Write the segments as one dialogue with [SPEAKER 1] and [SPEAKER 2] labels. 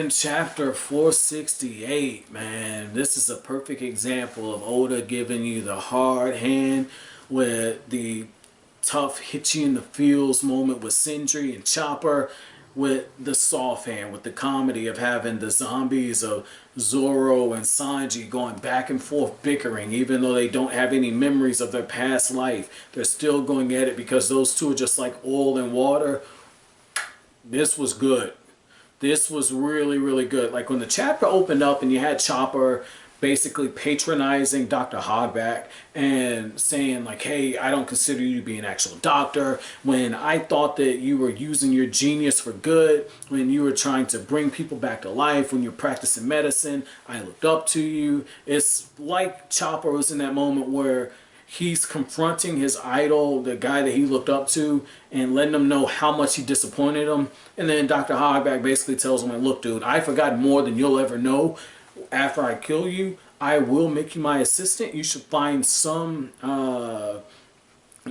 [SPEAKER 1] man, chapter 468, man. This is a perfect example of Oda giving you the hard hand with the tough hit you in the feels moment with Cindry and Chopper, with the soft hand, with the comedy of having the zombies of Zoro and Sanji going back and forth bickering, even though they don't have any memories of their past life. They're still going at it because those two are just like oil and water. This was good. This was really, really good. Like when the chapter opened up and you had Chopper basically patronizing Dr. Hogback and saying like, hey, I don't consider you to be an actual doctor. When I thought that you were using your genius for good, when you were trying to bring people back to life, when you're practicing medicine, I looked up to you. It's like Chopper was in that moment where he's confronting his idol, the guy that he looked up to, and letting him know how much he disappointed him. And then Dr. Hogback basically tells him, like, look, dude, I forgot more than you'll ever know. After I kill you, I will make you my assistant. You should find some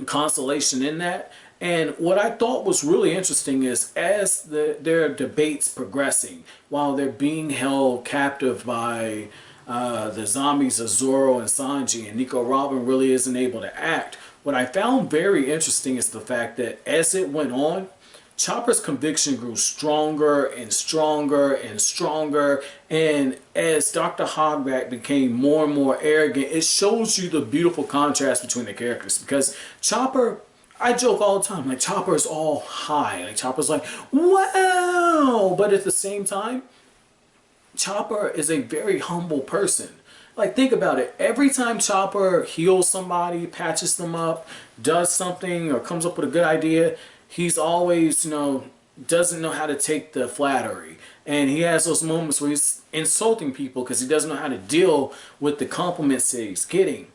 [SPEAKER 1] consolation in that. And what I thought was really interesting is as their debates progressing, while they're being held captive by the zombies of Zoro and Sanji, and Nico Robin really isn't able to act. What I found very interesting is the fact that as it went on, Chopper's conviction grew stronger and stronger and stronger, and as Dr. Hogback became more and more arrogant, it shows you the beautiful contrast between the characters. Because Chopper, I joke all the time, like Chopper is all high, like Chopper's like, wow, but at the same time, Chopper is a very humble person. Like, think about it. Every time Chopper heals somebody, patches them up, does something, or comes up with a good idea, he's always, doesn't know how to take the flattery. And he has those moments where he's insulting people because he doesn't know how to deal with the compliments that he's getting.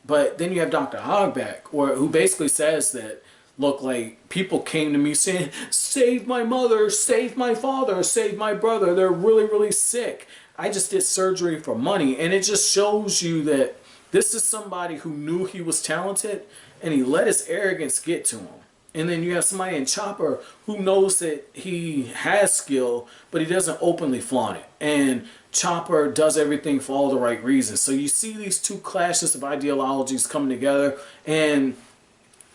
[SPEAKER 1] But then you have Dr. Hogback, who basically says that, look, like, people came to me saying, save my mother, save my father, save my brother. They're really, really sick. I just did surgery for money. And it just shows you that this is somebody who knew he was talented and he let his arrogance get to him. And then you have somebody in Chopper who knows that he has skill, but he doesn't openly flaunt it. And Chopper does everything for all the right reasons. So you see these two clashes of ideologies coming together. And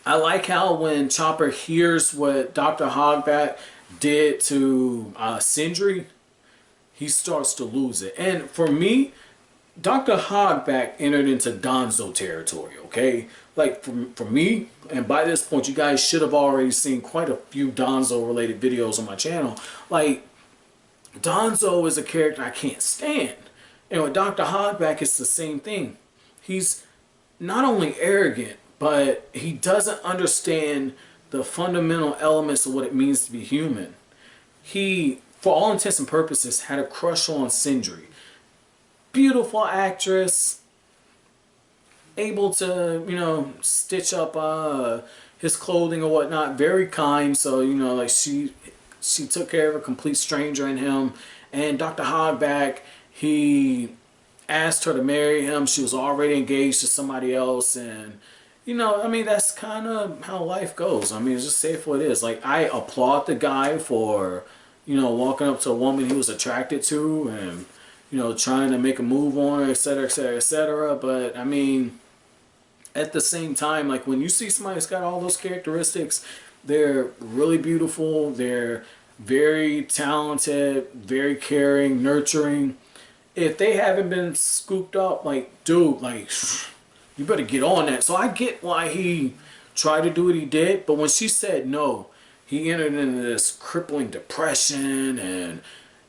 [SPEAKER 1] I like how when Chopper hears what Dr. Hogback did to Cindry, he starts to lose it. And for me, Dr. Hogback entered into Donzo territory, okay? Like, for me, and by this point, you guys should have already seen quite a few Donzo-related videos on my channel. Like, Donzo is a character I can't stand. And with Dr. Hogback, it's the same thing. He's not only arrogant, but he doesn't understand the fundamental elements of what it means to be human. He, for all intents and purposes, had a crush on Cindry. Beautiful actress, able to, stitch up his clothing or whatnot. Very kind, so, like she took care of a complete stranger in him. And Dr. Hogback, he asked her to marry him. She was already engaged to somebody else, and that's kind of how life goes. Just say it for what it is. Like, I applaud the guy for, walking up to a woman he was attracted to and, trying to make a move on her, etc., etc., etc. But, at the same time, like, when you see somebody that's got all those characteristics, they're really beautiful, they're very talented, very caring, nurturing. If they haven't been scooped up, like, dude, like, you better get on that. So I get why he tried to do what he did, but when she said no, he entered into this crippling depression, and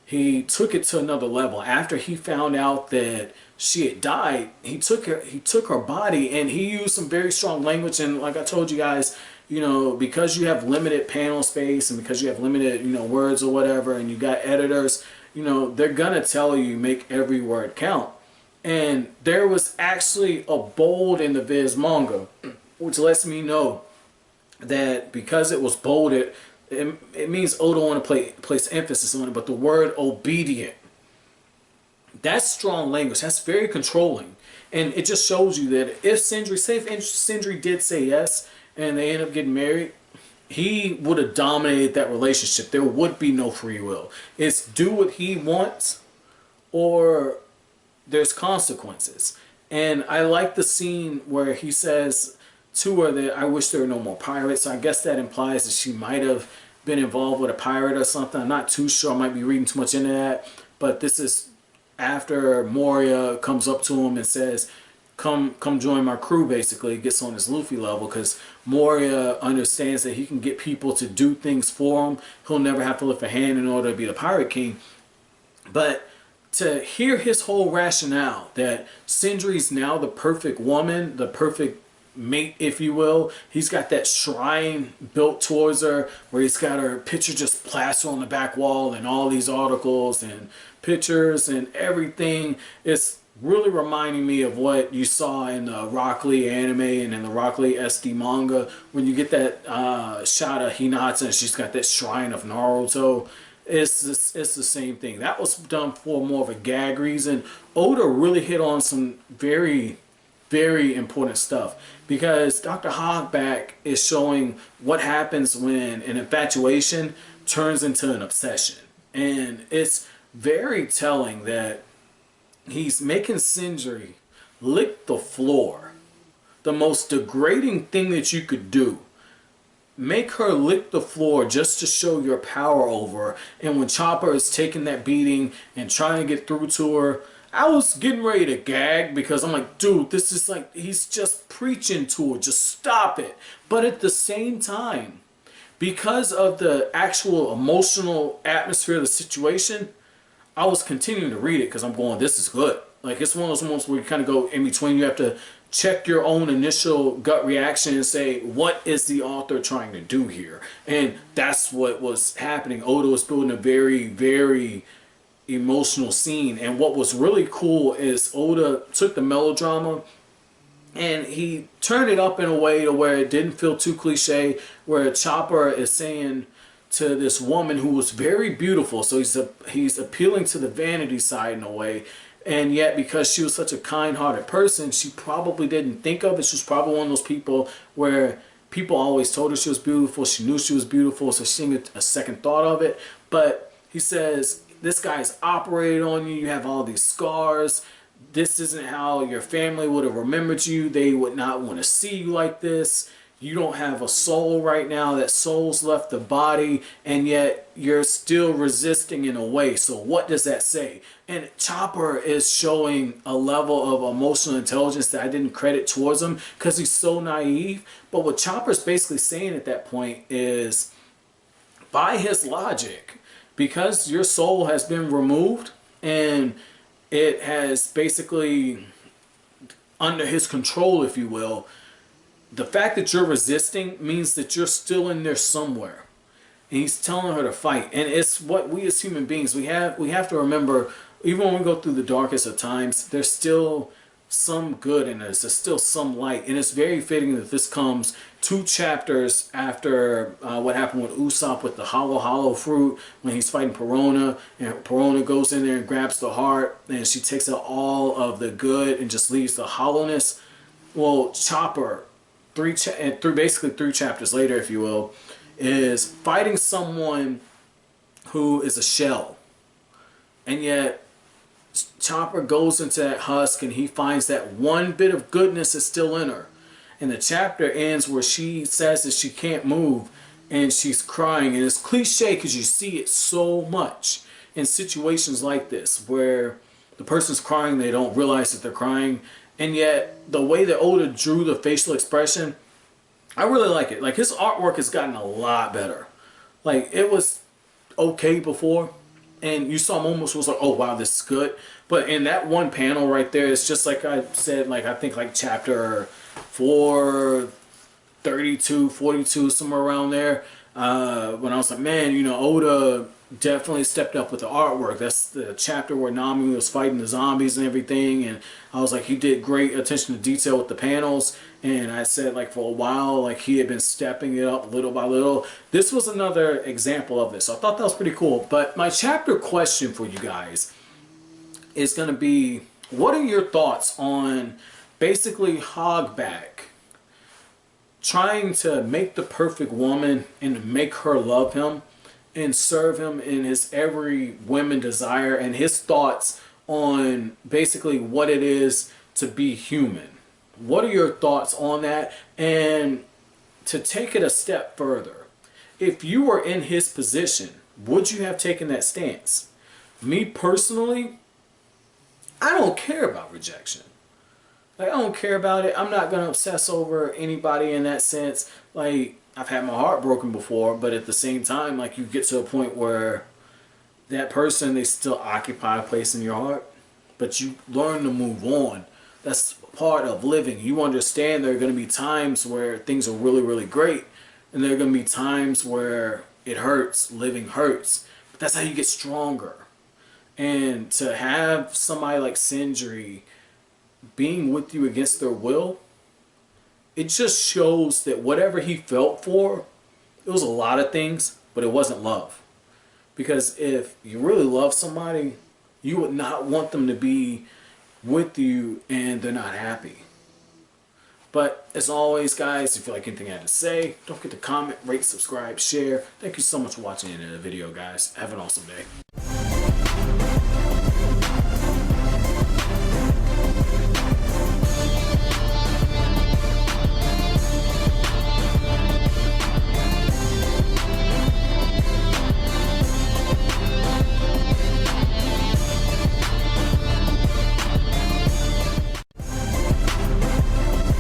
[SPEAKER 1] he took it to another level. After he found out that she had died, he took her body, and he used some very strong language. And like I told you guys, because you have limited panel space and because you have limited, words or whatever, and you got editors, they're gonna tell you make every word count. And there was actually a bold in the Viz manga, which lets me know that because it was bolded, it means Oda want to place emphasis on it. But the word obedient, that's strong language. That's very controlling. And it just shows you that if Cindry, say if Cindry did say yes and they end up getting married, he would have dominated that relationship. There would be no free will. It's do what he wants or there's consequences. And I like the scene where he says to her that I wish there were no more pirates. So I guess that implies that she might have been involved with a pirate or something. I'm not too sure. I might be reading too much into that. But this is after Moria comes up to him and says, come join my crew, basically. Gets on his Luffy level because Moria understands that he can get people to do things for him. He'll never have to lift a hand in order to be the Pirate King. But to hear his whole rationale that Cindry's now the perfect woman, the perfect mate, if you will. He's got that shrine built towards her where he's got her picture just plastered on the back wall and all these articles and pictures and everything. It's really reminding me of what you saw in the Rock Lee anime and in the Rock Lee SD manga when you get that shot of Hinata and she's got that shrine of Naruto. It's the same thing. That was done for more of a gag reason. Oda really hit on some very, very important stuff because Dr. Hogback is showing what happens when an infatuation turns into an obsession. And it's very telling that he's making Cindry lick the floor. The most degrading thing that you could do. Make her lick the floor just to show your power over her. And when Chopper is taking that beating and trying to get through to her, I was getting ready to gag because I'm like, dude, this is like, he's just preaching to her. Just stop it. But at the same time, because of the actual emotional atmosphere of the situation, I was continuing to read it because I'm going, this is good. Like, it's one of those moments where you kind of go in between. You have to check your own initial gut reaction and say, what is the author trying to do here? And that's what was happening. Oda was building a very, very emotional scene. And what was really cool is Oda took the melodrama and he turned it up in a way to where it didn't feel too cliche, where Chopper is saying to this woman who was very beautiful, so he's appealing to the vanity side in a way, and yet because she was such a kind-hearted person, she probably didn't think of it. She was probably one of those people where people always told her she was beautiful, she knew she was beautiful, so she didn't get a second thought of it. But he says, this guy's operated on you, you have all these scars, this isn't how your family would have remembered you, they would not want to see you like this. You don't have a soul right now. That soul's left the body, and yet you're still resisting in a way. So what does that say? And Chopper is showing a level of emotional intelligence that I didn't credit towards him because he's so naive. But what Chopper's basically saying at that point is, by his logic, because your soul has been removed and it has basically under his control, if you will, the fact that you're resisting means that you're still in there somewhere. And he's telling her to fight. And it's what we as human beings, we have to remember, even when we go through the darkest of times, there's still some good in us. There's still some light. And it's very fitting that this comes 2 chapters after what happened with Usopp with the hollow fruit when he's fighting Perona. And Perona goes in there and grabs the heart. And she takes out all of the good and just leaves the hollowness. Well, Chopper, basically 3 chapters later, if you will, is fighting someone who is a shell. And yet Chopper goes into that husk and he finds that one bit of goodness is still in her. And the chapter ends where she says that she can't move and she's crying. And it's cliche because you see it so much in situations like this where the person's crying, they don't realize that they're crying. And yet, the way that Oda drew the facial expression, I really like it. Like, his artwork has gotten a lot better. Like, it was okay before, and you saw moments where it was like, oh, wow, this is good. But in that one panel right there, it's just like I said, like, I think like chapter 432, 42, somewhere around there, when I was like, man, you know, Oda definitely stepped up with the artwork. That's the chapter where Nami was fighting the zombies and everything, and I was like, he did great attention to detail with the panels. And I said, like, for a while, like, he had been stepping it up little by little. This was another example of this, so I thought that was pretty cool. But my chapter question for you guys is going to be, what are your thoughts on basically Hogback trying to make the perfect woman and make her love him and serve him in his every women desire and his thoughts on basically what it is to be human. What are your thoughts on that? And to take it a step further, if you were in his position, would you have taken that stance? Me personally, I don't care about rejection. Like, I don't care about it. I'm not going to obsess over anybody in that sense. Like, I've had my heart broken before, but at the same time, like, you get to a point where that person, they still occupy a place in your heart, but you learn to move on. That's part of living. You understand there are going to be times where things are really, really great, and there are going to be times where it hurts. Living hurts. But that's how you get stronger. And to have somebody like Cindry being with you against their will, it just shows that whatever he felt for, it was a lot of things, but it wasn't love. Because if you really love somebody, you would not want them to be with you and they're not happy. But as always, guys, if you like anything I had to say, don't forget to comment, rate, subscribe, share. Thank you so much for watching the end of the video, guys. Have an awesome day.